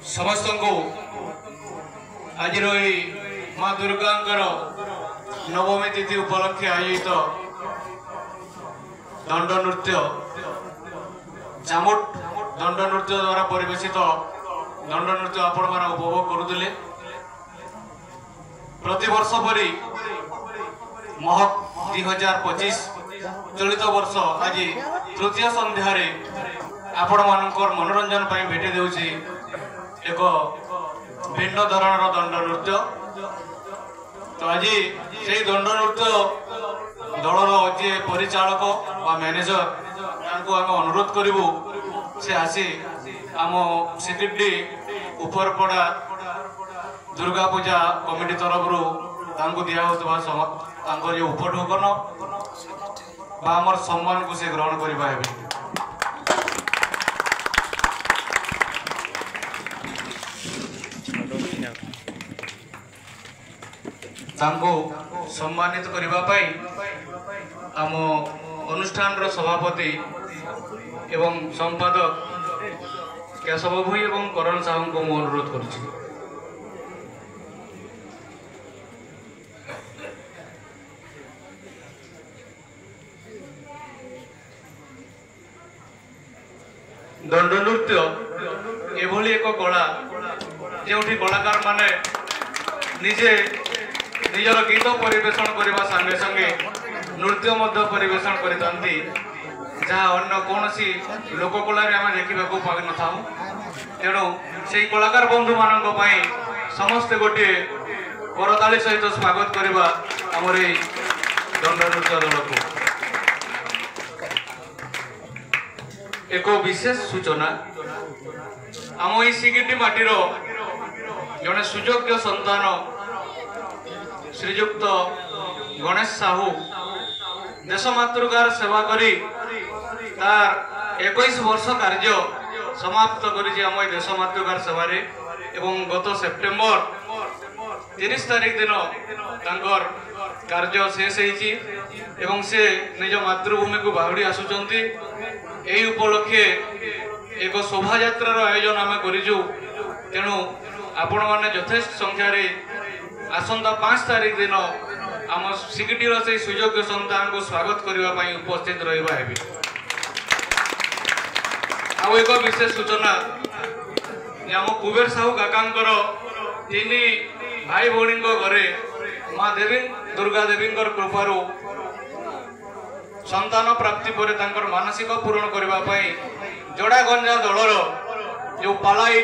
समस्त को आज माँ दुर्गा नवमी तिथि उपलक्षे आयोजित दंड नृत्य जामुट दंड नृत्य द्वारा परिवेशित दंड नृत्य आपण मैंने उपभोग करुले। प्रतिवर्ष परी महक 2025 चलित वर्ष आज तृतीय संध्यारे आपण मानकर मनोरंजन पर भेटी देउछि एक भिन्न धरणर दंड नृत्य। तो आज से दंड नृत्य दलर जे परिचालक व मैनेजर तांको आम अनुरोध करूँ से आसी आम सिकिडी उपरपड़ा दुर्गा पूजा कमिटी तरफ दिया जो उपढोकन आमर सम्मान को से ग्रहण करवा सम्मानित करने आम अनुष्ठान सभापति एवं संपादक केशव भोई एवं करण साहू को मु अनुरोध करुछि। दंड नृत्य एभली एक कला जो कलाकार माने निजे निजर गीत परिवेषण करने संगे संगे नृत्य परिवेषण करते जहाँ अन्य कौन सी लोककला आम देखा पाई न था। तेणु से कलाकार बंधु मान समस्ते गोटे करताली सहित स्वागत करवा आमर दंड नृत्य दल को। एक विशेष सूचना आम सिगिटी माटीर जड़े सुयोग्य संतान श्रीजुक्त गणेश साहू देशमातृकार सेवा करी तार 21 वर्ष कार्य समाप्त करी आम देशमातृकार सेवार एवं गत सेप्टेम्बर 30 तारीख दिन तांकर कार्य शेष होती एवं से निज मातृभूमि को बाहुड़ी आसुचंती। यही उपलक्षे एक शोभा यात्रार आयोजन आम करूँ। तेणु आपण मैंने यथेष्ट संख्यार आसंता 5 तारीख दिन आम सिकिटीर से सुयोग्य संतान को स्वागत करने उपस्थित रहा है। आउ एक विशेष सूचना आम कुबेर साहू काकांकर 3 भाई भौणी घरे माँ देवी दुर्गा देवी कृपार संतान प्राप्ति पर मानसिक पूरण करने जोड़ा गंजा दलर जो पाला ये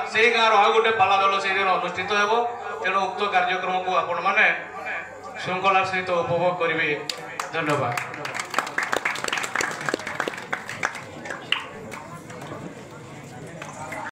से गाँव आ गोटे पाला दल से दिन अनुष्ठित हो। तेणु उक्त कार्यक्रम को आपण मैंने श्रृंखला सहित उपभोग करेंगे। धन्यवाद।